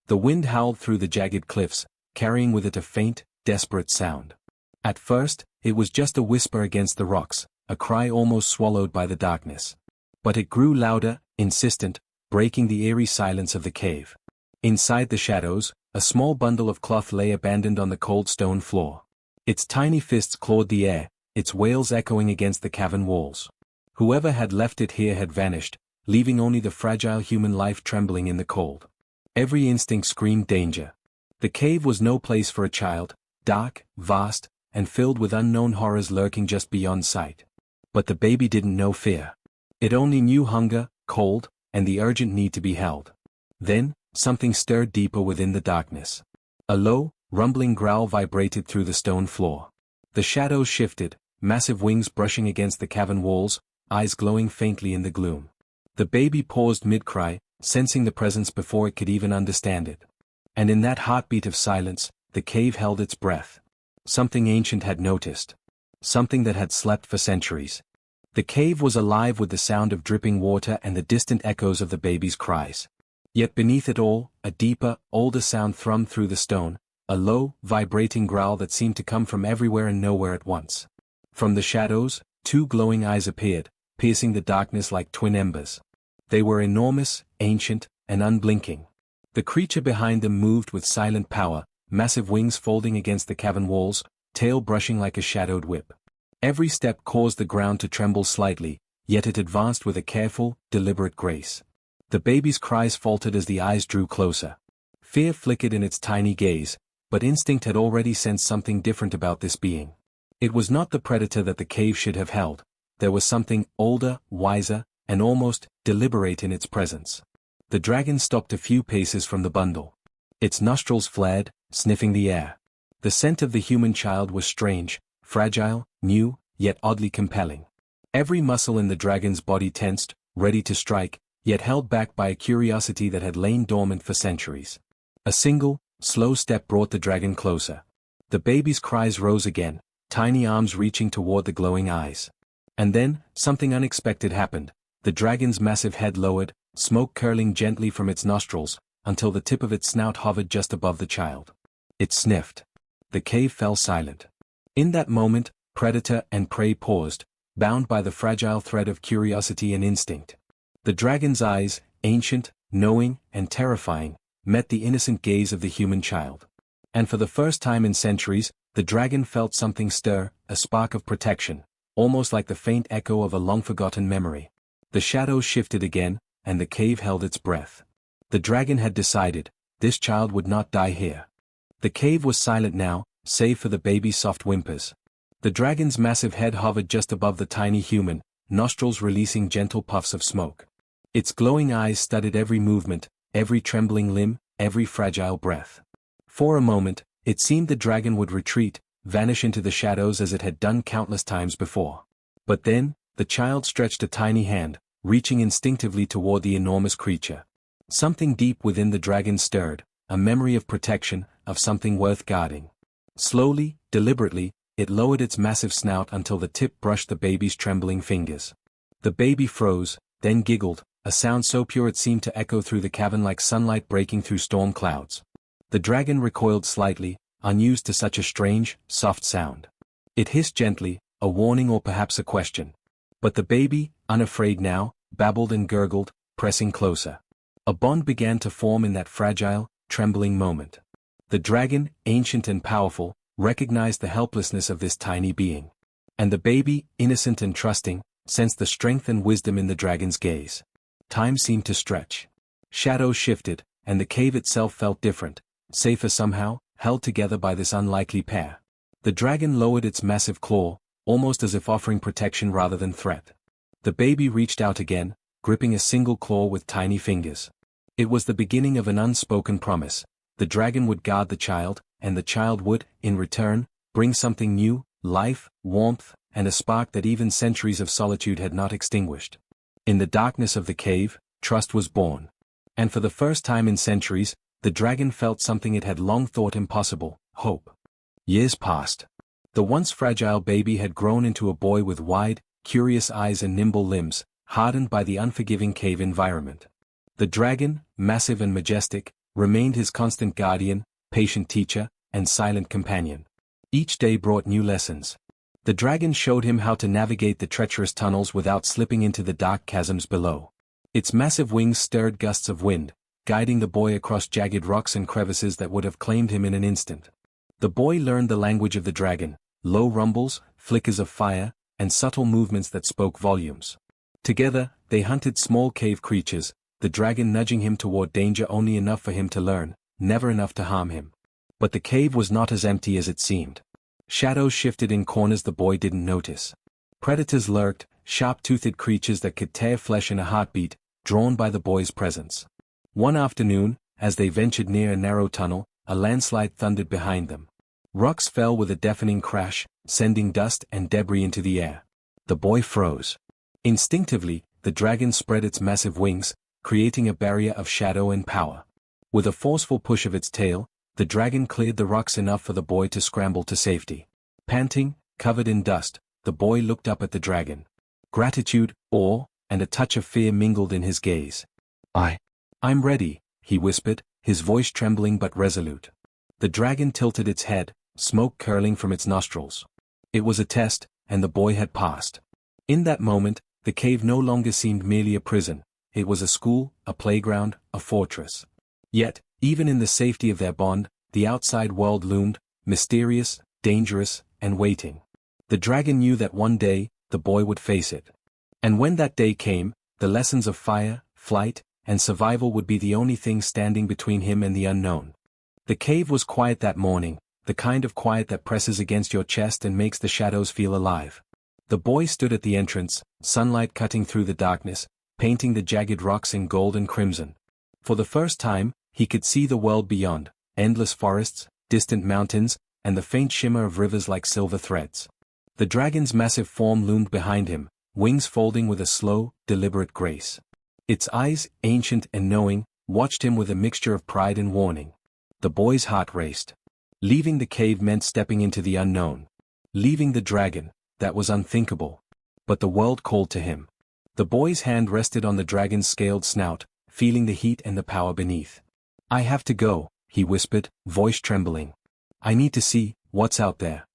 The wind howled through the jagged cliffs, carrying with it a faint, desperate sound. At first, it was just a whisper against the rocks, a cry almost swallowed by the darkness. But it grew louder, insistent, breaking the eerie silence of the cave. Inside the shadows, a small bundle of cloth lay abandoned on the cold stone floor. Its tiny fists clawed the air, its wails echoing against the cavern walls. Whoever had left it here had vanished, leaving only the fragile human life trembling in the cold. Every instinct screamed danger. The cave was no place for a child, dark, vast, and filled with unknown horrors lurking just beyond sight. But the baby didn't know fear. It only knew hunger, cold, and the urgent need to be held. Then, something stirred deeper within the darkness. A low, rumbling growl vibrated through the stone floor. The shadows shifted, massive wings brushing against the cavern walls, eyes glowing faintly in the gloom. The baby paused mid-cry, sensing the presence before it could even understand it. And in that heartbeat of silence, the cave held its breath. Something ancient had noticed. Something that had slept for centuries. The cave was alive with the sound of dripping water and the distant echoes of the baby's cries. Yet beneath it all, a deeper, older sound thrummed through the stone, a low, vibrating growl that seemed to come from everywhere and nowhere at once. From the shadows, two glowing eyes appeared, piercing the darkness like twin embers. They were enormous, ancient, and unblinking. The creature behind them moved with silent power, massive wings folding against the cavern walls, tail brushing like a shadowed whip. Every step caused the ground to tremble slightly, yet it advanced with a careful, deliberate grace. The baby's cries faltered as the eyes drew closer. Fear flickered in its tiny gaze, but instinct had already sensed something different about this being. It was not the predator that the cave should have held. There was something older, wiser, and almost deliberate in its presence. The dragon stopped a few paces from the bundle. Its nostrils flared, sniffing the air. The scent of the human child was strange, fragile, new, yet oddly compelling. Every muscle in the dragon's body tensed, ready to strike, yet held back by a curiosity that had lain dormant for centuries. A single, slow step brought the dragon closer. The baby's cries rose again, tiny arms reaching toward the glowing eyes. And then, something unexpected happened. The dragon's massive head lowered, smoke curling gently from its nostrils, until the tip of its snout hovered just above the child. It sniffed. The cave fell silent. In that moment, predator and prey paused, bound by the fragile thread of curiosity and instinct. The dragon's eyes, ancient, knowing, and terrifying, met the innocent gaze of the human child. And for the first time in centuries, the dragon felt something stir, a spark of protection, almost like the faint echo of a long-forgotten memory. The shadows shifted again, and the cave held its breath. The dragon had decided, this child would not die here. The cave was silent now, save for the baby's soft whimpers. The dragon's massive head hovered just above the tiny human, nostrils releasing gentle puffs of smoke. Its glowing eyes studied every movement, every trembling limb, every fragile breath. For a moment, it seemed the dragon would retreat, vanish into the shadows as it had done countless times before. But then, the child stretched a tiny hand, reaching instinctively toward the enormous creature. Something deep within the dragon stirred, a memory of protection, of something worth guarding. Slowly, deliberately, it lowered its massive snout until the tip brushed the baby's trembling fingers. The baby froze, then giggled, a sound so pure it seemed to echo through the cavern like sunlight breaking through storm clouds. The dragon recoiled slightly, unused to such a strange, soft sound. It hissed gently, a warning or perhaps a question. But the baby, unafraid now, babbled and gurgled, pressing closer. A bond began to form in that fragile, trembling moment. The dragon, ancient and powerful, recognized the helplessness of this tiny being. And the baby, innocent and trusting, sensed the strength and wisdom in the dragon's gaze. Time seemed to stretch. Shadows shifted, and the cave itself felt different, safer somehow, held together by this unlikely pair. The dragon lowered its massive claw, almost as if offering protection rather than threat. The baby reached out again, gripping a single claw with tiny fingers. It was the beginning of an unspoken promise. The dragon would guard the child, and the child would, in return, bring something new, life, warmth, and a spark that even centuries of solitude had not extinguished. In the darkness of the cave, trust was born. And for the first time in centuries, the dragon felt something it had long thought impossible, hope. Years passed. The once fragile baby had grown into a boy with wide, curious eyes and nimble limbs, hardened by the unforgiving cave environment. The dragon, massive and majestic, remained his constant guardian, patient teacher, and silent companion. Each day brought new lessons. The dragon showed him how to navigate the treacherous tunnels without slipping into the dark chasms below. Its massive wings stirred gusts of wind, guiding the boy across jagged rocks and crevices that would have claimed him in an instant. The boy learned the language of the dragon, low rumbles, flickers of fire, and subtle movements that spoke volumes. Together, they hunted small cave creatures, the dragon nudging him toward danger only enough for him to learn, never enough to harm him. But the cave was not as empty as it seemed. Shadows shifted in corners the boy didn't notice. Predators lurked, sharp-toothed creatures that could tear flesh in a heartbeat, drawn by the boy's presence. One afternoon, as they ventured near a narrow tunnel, a landslide thundered behind them. Rocks fell with a deafening crash, sending dust and debris into the air. The boy froze. Instinctively, the dragon spread its massive wings, creating a barrier of shadow and power. With a forceful push of its tail, the dragon cleared the rocks enough for the boy to scramble to safety. Panting, covered in dust, the boy looked up at the dragon. Gratitude, awe, and a touch of fear mingled in his gaze. I'm ready, he whispered, his voice trembling but resolute. The dragon tilted its head, smoke curling from its nostrils. It was a test, and the boy had passed. In that moment, the cave no longer seemed merely a prison. It was a school, a playground, a fortress. Yet, even in the safety of their bond, the outside world loomed, mysterious, dangerous, and waiting. The dragon knew that one day, the boy would face it. And when that day came, the lessons of fire, flight, and survival would be the only thing standing between him and the unknown. The cave was quiet that morning, the kind of quiet that presses against your chest and makes the shadows feel alive. The boy stood at the entrance, sunlight cutting through the darkness, painting the jagged rocks in gold and crimson. For the first time, he could see the world beyond, endless forests, distant mountains, and the faint shimmer of rivers like silver threads. The dragon's massive form loomed behind him, wings folding with a slow, deliberate grace. Its eyes, ancient and knowing, watched him with a mixture of pride and warning. The boy's heart raced. Leaving the cave meant stepping into the unknown. Leaving the dragon, that was unthinkable. But the world called to him. The boy's hand rested on the dragon's scaled snout, feeling the heat and the power beneath. I have to go, he whispered, voice trembling. I need to see what's out there.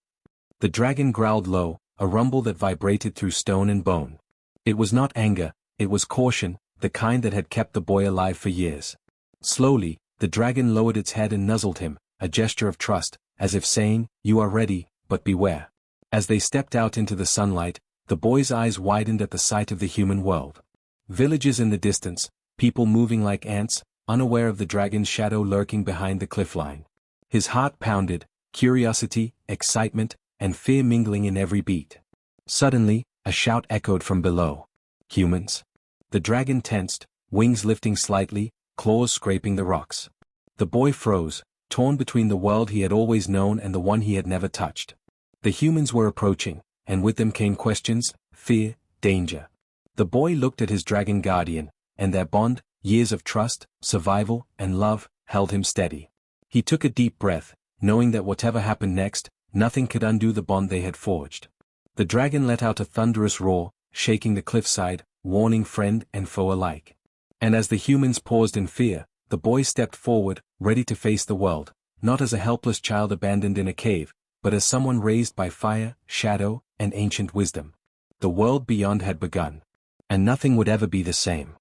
The dragon growled low, a rumble that vibrated through stone and bone. It was not anger, it was caution, the kind that had kept the boy alive for years. Slowly, the dragon lowered its head and nuzzled him, a gesture of trust, as if saying, "You are ready, but beware." As they stepped out into the sunlight, the boy's eyes widened at the sight of the human world. Villages in the distance, people moving like ants, unaware of the dragon's shadow lurking behind the cliffline. His heart pounded, curiosity, excitement, and fear mingling in every beat. Suddenly, a shout echoed from below. Humans. The dragon tensed, wings lifting slightly, claws scraping the rocks. The boy froze, torn between the world he had always known and the one he had never touched. The humans were approaching, and with them came questions, fear, danger. The boy looked at his dragon guardian, and their bond, years of trust, survival, and love, held him steady. He took a deep breath, knowing that whatever happened next, nothing could undo the bond they had forged. The dragon let out a thunderous roar, shaking the cliffside, warning friend and foe alike. And as the humans paused in fear, the boy stepped forward, ready to face the world, not as a helpless child abandoned in a cave, but as someone raised by fire, shadow, and ancient wisdom. The world beyond had begun. And nothing would ever be the same.